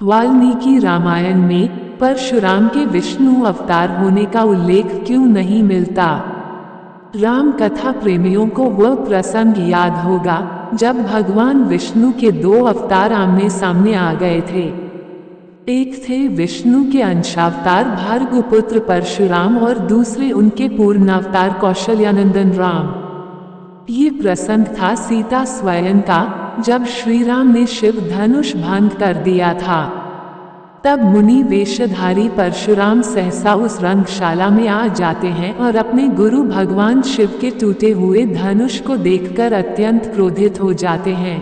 वाल्मीकि रामायण में परशुराम के विष्णु अवतार होने का उल्लेख क्यों नहीं मिलता? राम कथा प्रेमियों को वह प्रसंग याद होगा जब भगवान विष्णु के दो अवतार आमने सामने आ गए थे। एक थे विष्णु के अंशावतार भार्गवपुत्र परशुराम और दूसरे उनके पूर्णावतार कौशल्यानंदन राम। ये प्रसंग था सीता स्वयं का, जब श्री राम ने शिव धनुष भंग कर दिया था। तब मुनि वेशधारी परशुराम सहसा उस रंगशाला में आ जाते हैं और अपने गुरु भगवान शिव के टूटे हुए धनुष को देखकर अत्यंत क्रोधित हो जाते हैं।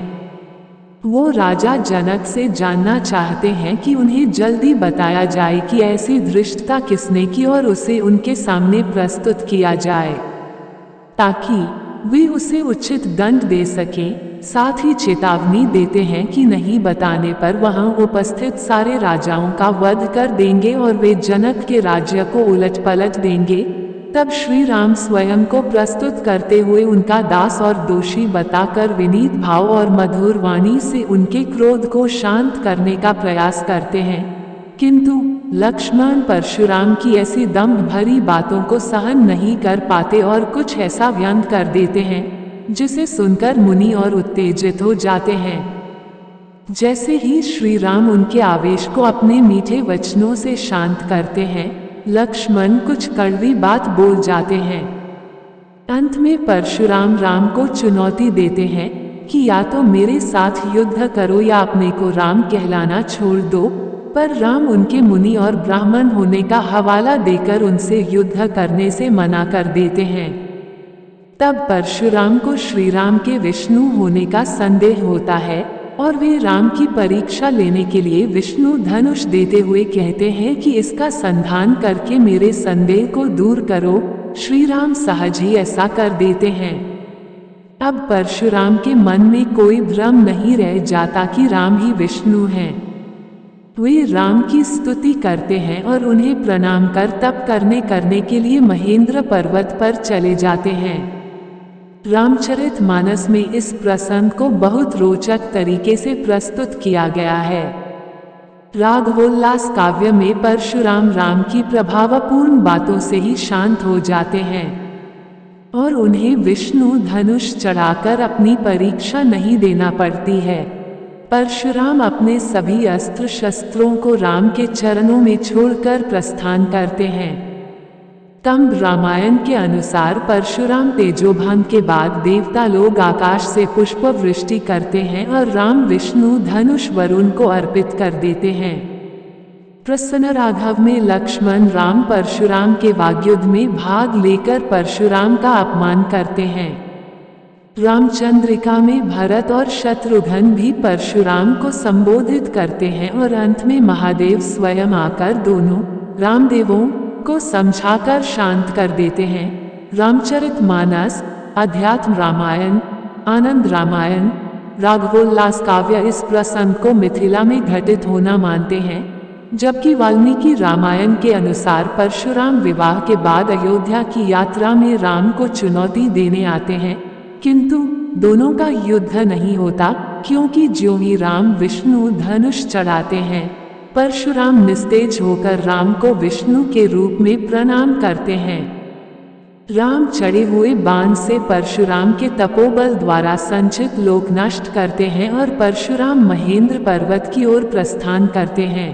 वो राजा जनक से जानना चाहते हैं कि उन्हें जल्दी बताया जाए कि ऐसी धृष्टता किसने की और उसे उनके सामने प्रस्तुत किया जाए, ताकि वे उसे उचित दंड दे सकें। साथ ही चेतावनी देते हैं कि नहीं बताने पर वहां उपस्थित सारे राजाओं का वध कर देंगे और वे जनक के राज्य को उलट पलट देंगे। तब श्री राम स्वयं को प्रस्तुत करते हुए उनका दास और दोषी बताकर विनीत भाव और मधुर वाणी से उनके क्रोध को शांत करने का प्रयास करते हैं, किंतु लक्ष्मण परशुराम की ऐसी दम्भ भरी बातों को सहन नहीं कर पाते और कुछ ऐसा व्यंग कर देते हैं जिसे सुनकर मुनि और उत्तेजित हो जाते हैं। जैसे ही श्री राम उनके आवेश को अपने मीठे वचनों से शांत करते हैं, लक्ष्मण कुछ कड़वी बात बोल जाते हैं। अंत में परशुराम राम को चुनौती देते हैं कि या तो मेरे साथ युद्ध करो या अपने को राम कहलाना छोड़ दो, पर राम उनके मुनि और ब्राह्मण होने का हवाला देकर उनसे युद्ध करने से मना कर देते हैं। तब परशुराम को श्री राम के विष्णु होने का संदेह होता है और वे राम की परीक्षा लेने के लिए विष्णु धनुष देते हुए कहते हैं कि इसका संधान करके मेरे संदेह को दूर करो। श्री राम सहज ही ऐसा कर देते हैं। अब परशुराम के मन में कोई भ्रम नहीं रह जाता कि राम ही विष्णु हैं। वे राम की स्तुति करते हैं और उन्हें प्रणाम कर तप करने के लिए महेंद्र पर्वत पर चले जाते हैं। रामचरितमानस में इस प्रसंग को बहुत रोचक तरीके से प्रस्तुत किया गया है। राघवोल्लास काव्य में परशुराम राम की प्रभावपूर्ण बातों से ही शांत हो जाते हैं और उन्हें विष्णु धनुष चढ़ाकर अपनी परीक्षा नहीं देना पड़ती है। परशुराम अपने सभी अस्त्र शस्त्रों को राम के चरणों में छोड़कर प्रस्थान करते हैं। कंब रामायण के अनुसार परशुराम तेजोभंग के बाद देवता लोग आकाश से पुष्प वृष्टि करते हैं और राम विष्णु धनुष वरुण को अर्पित कर देते हैं। प्रसन्न राघव में लक्ष्मण राम परशुराम के वाग्युद्ध में भाग लेकर परशुराम का अपमान करते हैं। रामचंद्रिका में भरत और शत्रुघ्न भी परशुराम को संबोधित करते हैं और अंत में महादेव स्वयं आकर दोनों रामदेवों को समझाकर शांत कर देते हैं। रामचरितमानस, अध्यात्म रामायण, आनंद रामायण, राघवोल्लास काव्य इस प्रसंग को मिथिला में घटित होना मानते हैं, जबकि वाल्मीकि रामायण के अनुसार परशुराम विवाह के बाद अयोध्या की यात्रा में राम को चुनौती देने आते हैं, किंतु दोनों का युद्ध नहीं होता, क्योंकि ज्यों ही राम विष्णु धनुष चढ़ाते हैं, परशुराम निस्तेज होकर राम को विष्णु के रूप में प्रणाम करते हैं। राम चढ़े हुए बाण से परशुराम के तपोबल द्वारा संचित लोक नष्ट करते हैं और परशुराम महेंद्र पर्वत की ओर प्रस्थान करते हैं।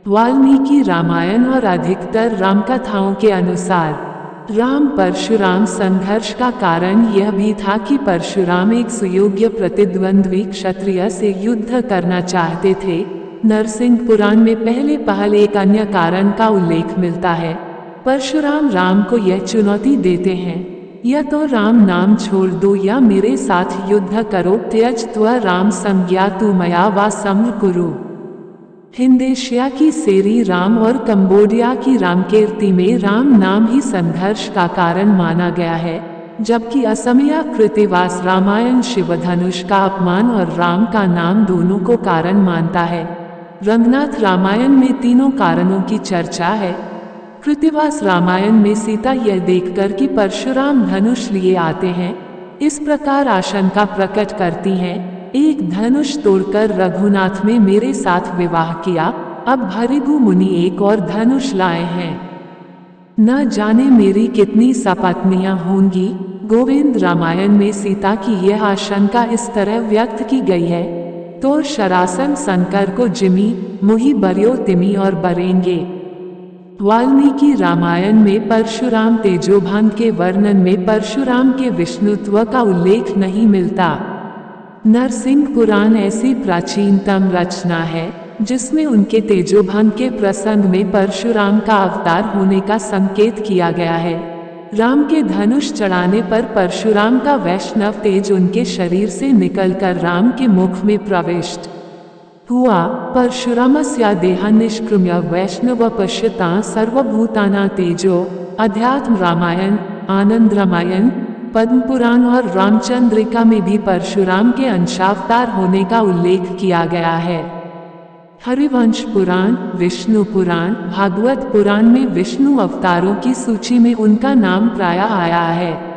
वाल्मीकि रामायण और अधिकतर रामकथाओं के अनुसार राम परशुराम संघर्ष का कारण यह भी था कि परशुराम एक सुयोग्य प्रतिद्वंद्वी क्षत्रिय से युद्ध करना चाहते थे। नरसिंह पुराण में पहले एक अन्य कारण का उल्लेख मिलता है। परशुराम राम को यह चुनौती देते हैं, या तो राम नाम छोड़ दो या मेरे साथ युद्ध करो, त्यज त्वा राम संज्ञा तु मया वा सम्र कुरु। हिंदेशिया की सेरी राम और कंबोडिया की रामकीर्ति में राम नाम ही संघर्ष का कारण माना गया है, जबकि असमिया कृतिवास रामायण शिवधनुष का अपमान और राम का नाम दोनों को कारण मानता है। रंगनाथ रामायण में तीनों कारणों की चर्चा है। कृतिवास रामायण में सीता यह देखकर कि परशुराम धनुष लिए आते हैं, इस प्रकार आशंका प्रकट करती हैं एक धनुष तोड़कर रघुनाथ में मेरे साथ विवाह किया, अब भृगु मुनि एक और धनुष लाए हैं। न जाने मेरी कितनी सपत्नियां होंगी। गोविंद रामायण में सीता की यह आशंका इस तरह व्यक्त की गई है, तो शरासन शंकर को जिमी मुहि बर्यो तिमी और बरेंगे। वाल्मीकि रामायण में परशुराम तेजोभंग के वर्णन में परशुराम के विष्णुत्व का उल्लेख नहीं मिलता। नरसिंह पुराण ऐसी प्राचीनतम रचना है जिसमें उनके तेजोभंग के प्रसंग में परशुराम का अवतार होने का संकेत किया गया है। राम के धनुष चढ़ाने पर परशुराम का वैष्णव तेज उनके शरीर से निकलकर राम के मुख में प्रविष्ट हुआ। परशुरामस्य देह निष्क्रम्य वैष्णव पश्यता सर्वभूताना तेजो। अध्यात्म रामायण, आनंद रामायण, पद्म पुराण और रामचंद्रिका में भी परशुराम के अंशावतार होने का उल्लेख किया गया है। हरिवंश पुराण, विष्णु पुराण, भागवत पुराण में विष्णु अवतारों की सूची में उनका नाम प्रायः आया है।